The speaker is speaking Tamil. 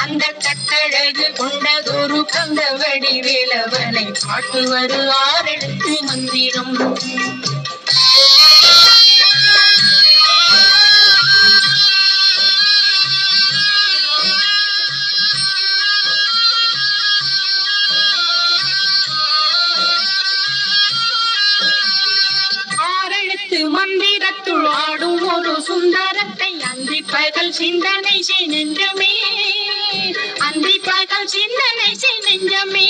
அந்த கட்டழகு கொண்டதொரு கந்தவடி வேலவனை பாட்டுவது ஆறெழுத்து மந்திரம். மந்திரத்துள் ஆடும் ஒரு சுந்தரத்தை அந்தி பகல் சிந்தனை செய் நெஞ்சமே, அந்தி பகல் சிந்தனை செய் நெஞ்சமே.